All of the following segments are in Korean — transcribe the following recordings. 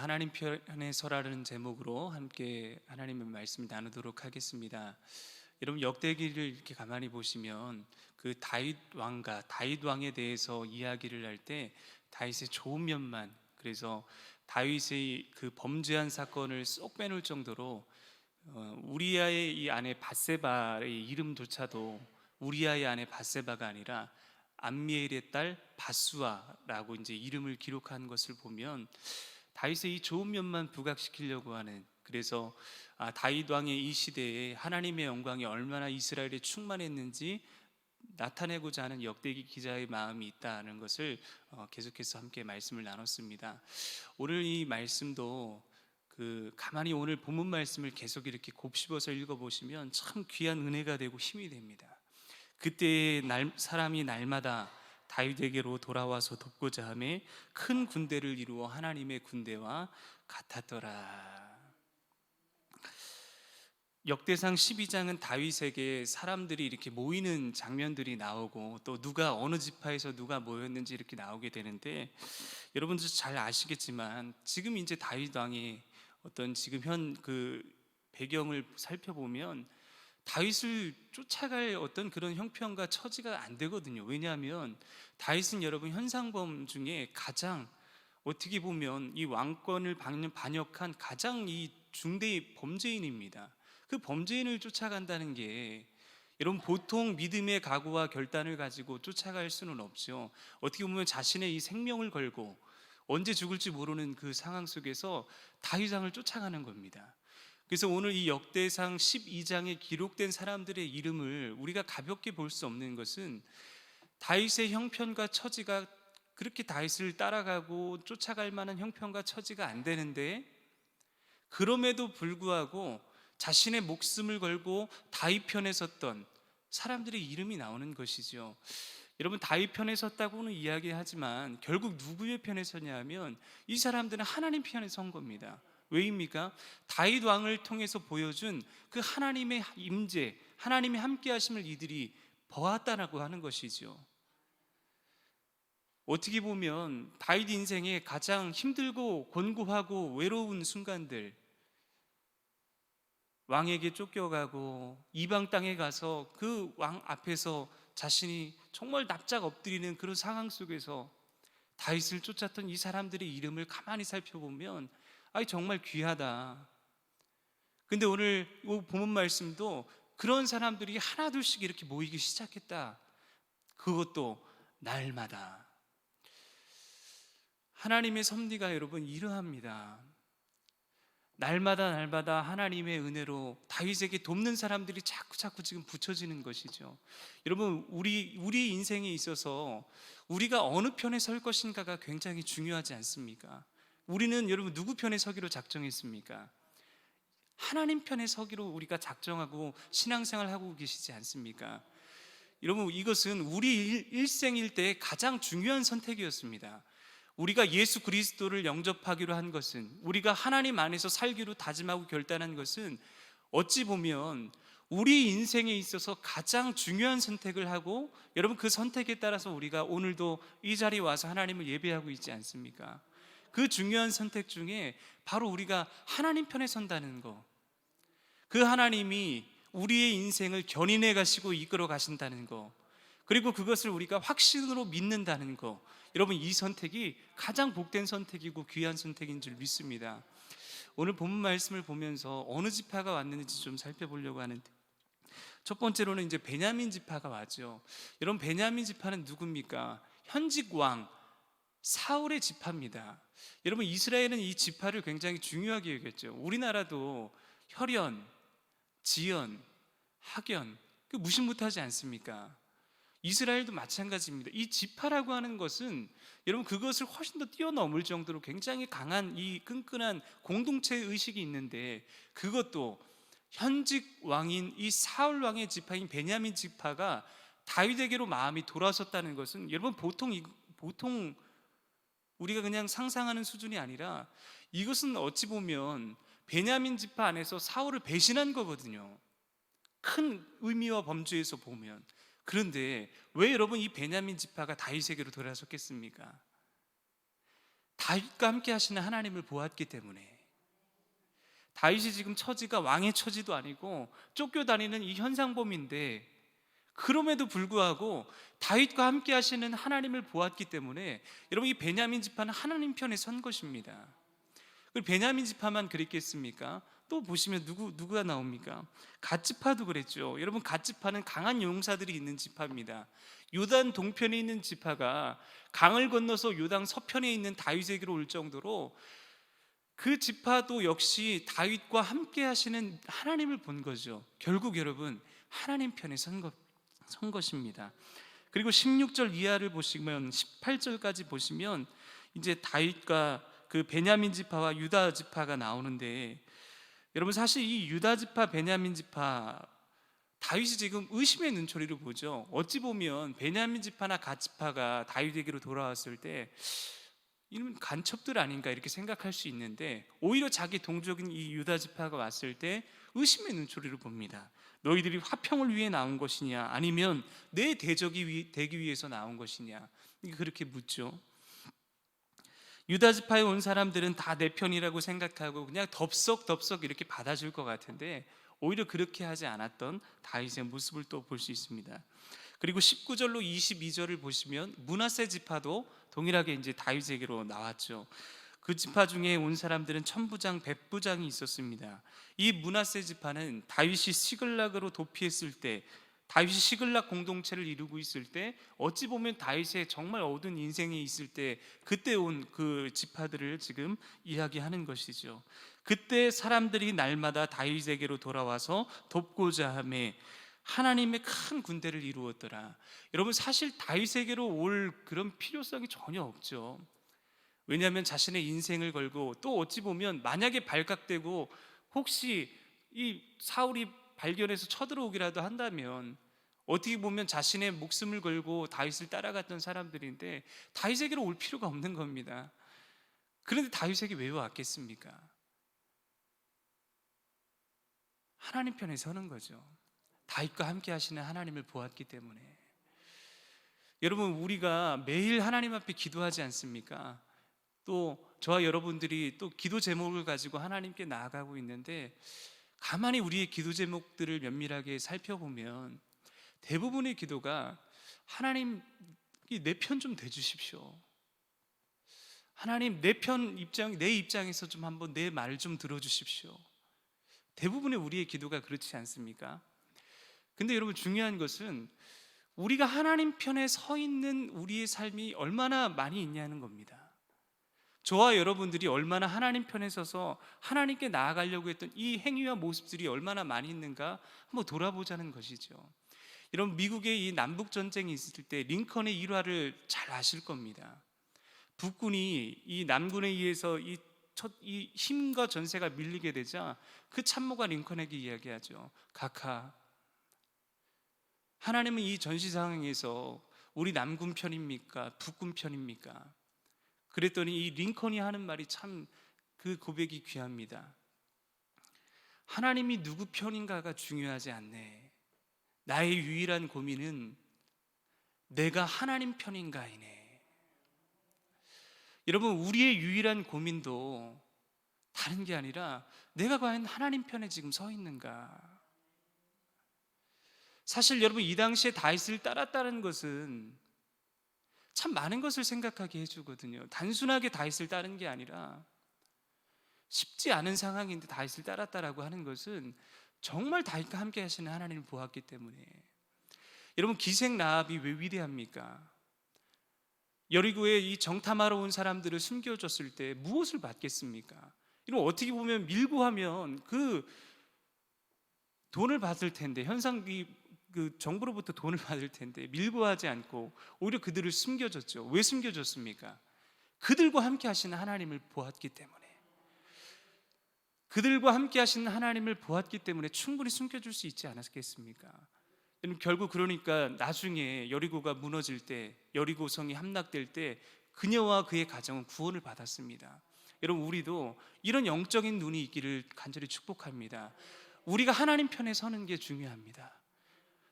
하나님 편에 서라는 제목으로 함께 하나님의 말씀을 나누도록 하겠습니다. 여러분, 역대기를 이렇게 가만히 보시면 그 다윗 왕에 대해서 이야기를 할 때 다윗의 좋은 면만, 그래서 다윗의 그 범죄한 사건을 쏙 빼놓을 정도로 우리아의 이 아내 밧세바의 이름조차도 우리아의 아내 밧세바가 아니라 암미엘의 딸 밧수아라고 이제 이름을 기록한 것을 보면 다윗의 이 좋은 면만 부각시키려고 하는, 그래서 다윗 왕의 이 시대에 하나님의 영광이 얼마나 이스라엘에 충만했는지 나타내고자 하는 역대기 기자의 마음이 있다는 것을 계속해서 함께 말씀을 나눴습니다. 오늘 이 말씀도 가만히 오늘 본문 말씀을 계속 이렇게 곱씹어서 읽어보시면 참 귀한 은혜가 되고 힘이 됩니다. 그때의 사람이 날마다 다윗에게로 돌아와서 돕고자 하며 큰 군대를 이루어 하나님의 군대와 같았더라. 역대상 12장은 다윗에게 사람들이 이렇게 모이는 장면들이 나오고 또 누가 어느 지파에서 누가 모였는지 이렇게 나오게 되는데, 여러분들 잘 아시겠지만 지금 이제 다윗 왕의 어떤 지금 배경을 살펴보면 다윗을 쫓아갈 어떤 그런 형편과 처지가 안 되거든요. 왜냐하면 다윗은 여러분 현상범 중에 가장, 어떻게 보면 이 왕권을 반역한 가장 이 중대의 범죄인입니다. 그 범죄인을 쫓아간다는 게 여러분 보통 믿음의 각오와 결단을 가지고 쫓아갈 수는 없죠. 어떻게 보면 자신의 이 생명을 걸고 언제 죽을지 모르는 그 상황 속에서 다윗 왕을 쫓아가는 겁니다. 그래서 오늘 이 역대상 12장에 기록된 사람들의 이름을 우리가 가볍게 볼 수 없는 것은 다윗의 형편과 처지가 그렇게 다윗을 따라가고 쫓아갈 만한 형편과 처지가 안 되는데, 그럼에도 불구하고 자신의 목숨을 걸고 다윗 편에 섰던 사람들의 이름이 나오는 것이죠. 여러분, 다윗 편에 섰다고는 이야기하지만 결국 누구의 편에 서냐 하면 이 사람들은 하나님 편에 선 겁니다. 왜입니까? 다윗 왕을 통해서 보여준 그 하나님의 임재, 하나님의 함께 하심을 이들이 보았다라고 하는 것이죠. 어떻게 보면 다윗 인생의 가장 힘들고 곤고하고 외로운 순간들, 왕에게 쫓겨가고 이방 땅에 가서 그 왕 앞에서 자신이 정말 납작 엎드리는 그런 상황 속에서 다윗을 쫓았던 이 사람들의 이름을 가만히 살펴보면 정말 귀하다. 근데 오늘 본문 말씀도 그런 사람들이 하나둘씩 이렇게 모이기 시작했다. 그것도 날마다. 하나님의 섭리가 여러분 이러합니다. 날마다 하나님의 은혜로 다윗에게 돕는 사람들이 자꾸 지금 붙여지는 것이죠. 여러분, 우리 인생에 있어서 우리가 어느 편에 설 것인가가 굉장히 중요하지 않습니까? 우리는 여러분 누구 편에 서기로 작정했습니까? 하나님 편에 서기로 우리가 작정하고 신앙생활 하고 계시지 않습니까? 여러분, 이것은 우리 일생일 때 가장 중요한 선택이었습니다. 우리가 예수 그리스도를 영접하기로 한 것은, 우리가 하나님 안에서 살기로 다짐하고 결단한 것은 어찌 보면 우리 인생에 있어서 가장 중요한 선택을 하고, 여러분 그 선택에 따라서 우리가 오늘도 이 자리에 와서 하나님을 예배하고 있지 않습니까? 그 중요한 선택 중에 바로 우리가 하나님 편에 선다는 거, 그 하나님이 우리의 인생을 견인해 가시고 이끌어 가신다는 거, 그리고 그것을 우리가 확신으로 믿는다는 거, 여러분 이 선택이 가장 복된 선택이고 귀한 선택인 줄 믿습니다. 오늘 본문 말씀을 보면서 어느 지파가 왔는지 좀 살펴보려고 하는데, 첫 번째로는 이제 베냐민 지파가 왔죠. 여러분, 베냐민 지파는 누굽니까? 현직 왕 사울의 지파입니다. 여러분, 이스라엘은 이 지파를 굉장히 중요하게 여겼죠. 우리나라도 혈연, 지연, 학연 무시못하지 않습니까? 이스라엘도 마찬가지입니다. 이 지파라고 하는 것은 여러분 그것을 훨씬 더 뛰어넘을 정도로 굉장히 강한 이 끈끈한 공동체 의식이 있는데, 그것도 현직 왕인 이 사울 왕의 지파인 베냐민 지파가 다윗에게로 마음이 돌아섰다는 것은 여러분 보통 우리가 그냥 상상하는 수준이 아니라, 이것은 어찌 보면 베냐민 지파 안에서 사울을 배신한 거거든요. 큰 의미와 범주에서 보면. 그런데 왜 여러분 이 베냐민 지파가 다윗에게로 돌아섰겠습니까? 다윗과 함께 하시는 하나님을 보았기 때문에. 다윗이 지금 처지가 왕의 처지도 아니고 쫓겨다니는 이 현상범인데, 그럼에도 불구하고 다윗과 함께 하시는 하나님을 보았기 때문에 여러분, 이 베냐민 지파는 하나님 편에 선 것입니다. 그 베냐민 지파만 그랬겠습니까? 또 보시면 누가 나옵니까? 갓 지파도 그랬죠. 여러분, 갓 지파는 강한 용사들이 있는 지파입니다. 요단 동편에 있는 지파가 강을 건너서 요단 서편에 있는 다윗에게로 올 정도로 그 지파도 역시 다윗과 함께 하시는 하나님을 본 거죠. 결국 여러분, 하나님 편에 선 것입니다. 그리고 16절 이하를 보시면 18절까지 보시면 이제 다윗과 그 베냐민 지파와 유다 지파가 나오는데, 여러분 사실 이 유다 지파, 베냐민 지파, 다윗이 지금 의심의 눈초리로 보죠. 어찌 보면 베냐민 지파나 갓 지파가 다윗에게로 돌아왔을 때 이런 간첩들 아닌가 이렇게 생각할 수 있는데, 오히려 자기 동족인 이 유다 지파가 왔을 때 의심의 눈초리로 봅니다. 너희들이 화평을 위해 나온 것이냐, 아니면 내 대적이 되기 위해서 나온 것이냐, 그렇게 묻죠. 유다 지파에 온 사람들은 다 내 편이라고 생각하고 그냥 덥석 이렇게 받아줄 것 같은데, 오히려 그렇게 하지 않았던 다윗의 모습을 또 볼 수 있습니다. 그리고 19절로 22절을 보시면 므낫세 지파도 동일하게 이제 다윗에게로 나왔죠. 그 지파 중에 온 사람들은 천부장, 백부장이 있었습니다. 이 므낫세 지파는 다윗이 시글락으로 도피했을 때, 다윗이 시글락 공동체를 이루고 있을 때, 어찌 보면 다윗의 정말 어두운 인생에 있을 때 그때 온 그 지파들을 지금 이야기하는 것이죠. 그때 사람들이 날마다 다윗에게로 돌아와서 돕고자 하며 하나님의 큰 군대를 이루었더라. 여러분, 사실 다윗에게로 올 그런 필요성이 전혀 없죠. 왜냐하면 자신의 인생을 걸고, 또 어찌 보면 만약에 발각되고 혹시 이 사울이 발견해서 쳐들어오기라도 한다면 어떻게 보면 자신의 목숨을 걸고 다윗을 따라갔던 사람들인데 다윗에게로 올 필요가 없는 겁니다. 그런데 다윗에게 왜 왔겠습니까? 하나님 편에 서는 거죠. 다윗과 함께 하시는 하나님을 보았기 때문에. 여러분, 우리가 매일 하나님 앞에 기도하지 않습니까? 또 저와 여러분들이 또 기도 제목을 가지고 하나님께 나아가고 있는데, 가만히 우리의 기도 제목들을 면밀하게 살펴보면 대부분의 기도가 하나님, 내 편 좀 대주십시오. 하나님, 내 입장에서 좀 한번 내 말을 좀 들어주십시오. 대부분의 우리의 기도가 그렇지 않습니까? 근데 여러분, 중요한 것은 우리가 하나님 편에 서 있는 우리의 삶이 얼마나 많이 있냐는 겁니다. 저와 여러분들이 얼마나 하나님 편에 서서 하나님께 나아가려고 했던 이 행위와 모습들이 얼마나 많이 있는가 한번 돌아보자는 것이죠. 여러분, 미국의 이 남북 전쟁이 있을 때 링컨의 일화를 잘 아실 겁니다. 북군이 이 남군에 의해서 이 힘과 전세가 밀리게 되자 그 참모가 링컨에게 이야기하죠. 각하, 하나님은 이 전시 상황에서 우리 남군 편입니까? 북군 편입니까? 그랬더니 이 링컨이 하는 말이 참, 그 고백이 귀합니다. 하나님이 누구 편인가가 중요하지 않네. 나의 유일한 고민은 내가 하나님 편인가이네. 여러분, 우리의 유일한 고민도 다른 게 아니라 내가 과연 하나님 편에 지금 서 있는가. 사실 여러분, 이 당시에 다윗을 따랐다는 것은 참 많은 것을 생각하게 해주거든요. 단순하게 다윗을 따른 게 아니라 쉽지 않은 상황인데 다윗을 따랐다라고 하는 것은 정말 다윗과 함께 하시는 하나님을 보았기 때문에. 여러분, 기생 라합이 왜 위대합니까? 여리고에 이 정탐하러 온 사람들을 숨겨줬을 때 무엇을 받겠습니까? 이런, 어떻게 보면 밀고 하면 그 돈을 받을 텐데, 그 정부로부터 돈을 받을 텐데 밀고 하지 않고 오히려 그들을 숨겨줬죠. 왜 숨겨줬습니까? 그들과 함께 하시는 하나님을 보았기 때문에. 그들과 함께 하시는 하나님을 보았기 때문에 충분히 숨겨줄 수 있지 않았겠습니까? 결국 그러니까 나중에 여리고가 무너질 때, 여리고성이 함락될 때 그녀와 그의 가정은 구원을 받았습니다. 여러분, 우리도 이런 영적인 눈이 있기를 간절히 축복합니다. 우리가 하나님 편에 서는 게 중요합니다.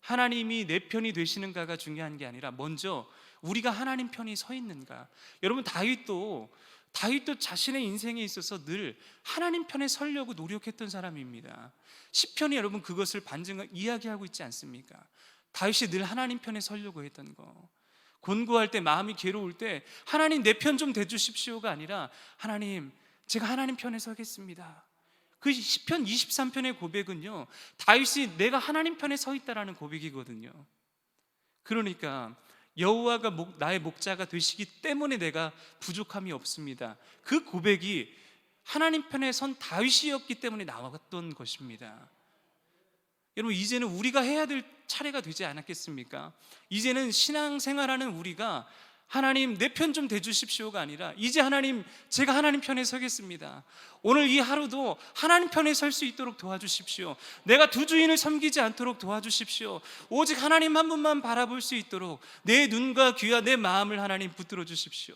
하나님이 내 편이 되시는가가 중요한 게 아니라 먼저 우리가 하나님 편이 서 있는가. 여러분, 다윗도 다윗도 자신의 인생에 있어서 늘 하나님 편에 서려고 노력했던 사람입니다. 시편이 여러분 그것을 이야기하고 있지 않습니까? 다윗이 늘 하나님 편에 서려고 했던 거. 곤고할 때, 마음이 괴로울 때 하나님 내 편 좀 대주십시오가 아니라 하나님 제가 하나님 편에 서겠습니다. 그 시편 23편의 고백은요, 다윗이 내가 하나님 편에 서 있다라는 고백이거든요. 그러니까 여호와가 나의 목자가 되시기 때문에 내가 부족함이 없습니다. 그 고백이 하나님 편에 선 다윗이었기 때문에 나왔던 것입니다. 여러분, 이제는 우리가 해야 될 차례가 되지 않았겠습니까? 이제는 신앙생활하는 우리가 하나님 내 편 좀 대주십시오가 아니라 이제 하나님 제가 하나님 편에 서겠습니다. 오늘 이 하루도 하나님 편에 설 수 있도록 도와주십시오. 내가 두 주인을 섬기지 않도록 도와주십시오. 오직 하나님 한 분만 바라볼 수 있도록 내 눈과 귀와 내 마음을 하나님 붙들어 주십시오.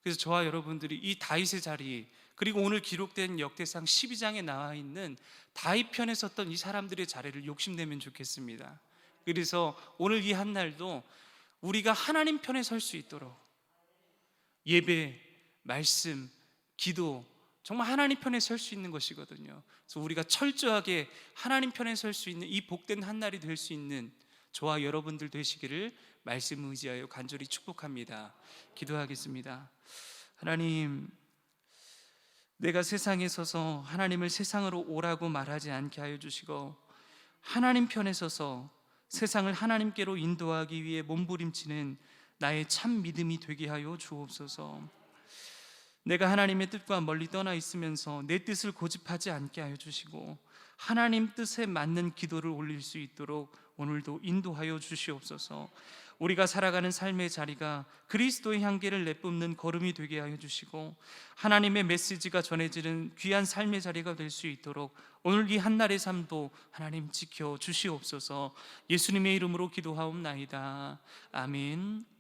그래서 저와 여러분들이 이 다윗의 자리, 그리고 오늘 기록된 역대상 12장에 나와 있는 다윗 편에 섰던 이 사람들의 자리를 욕심내면 좋겠습니다. 그래서 오늘 이 한 날도 우리가 하나님 편에 설 수 있도록 예배, 말씀, 기도, 정말 하나님 편에 설 수 있는 것이거든요. 그래서 우리가 철저하게 하나님 편에 설 수 있는 이 복된 한 날이 될 수 있는 저와 여러분들 되시기를 말씀 의지하여 간절히 축복합니다. 기도하겠습니다. 하나님, 내가 세상에 서서 하나님을 세상으로 오라고 말하지 않게 하여 주시고 하나님 편에 서서 세상을 하나님께로 인도하기 위해 몸부림치는 나의 참 믿음이 되게 하여 주옵소서. 내가 하나님의 뜻과 멀리 떠나 있으면서 내 뜻을 고집하지 않게 하여 주시고 하나님 뜻에 맞는 기도를 올릴 수 있도록 오늘도 인도하여 주시옵소서. 우리가 살아가는 삶의 자리가 그리스도의 향기를 내뿜는 걸음이 되게 하여 주시고 하나님의 메시지가 전해지는 귀한 삶의 자리가 될 수 있도록 오늘 이 한날의 삶도 하나님 지켜 주시옵소서. 예수님의 이름으로 기도하옵나이다. 아멘.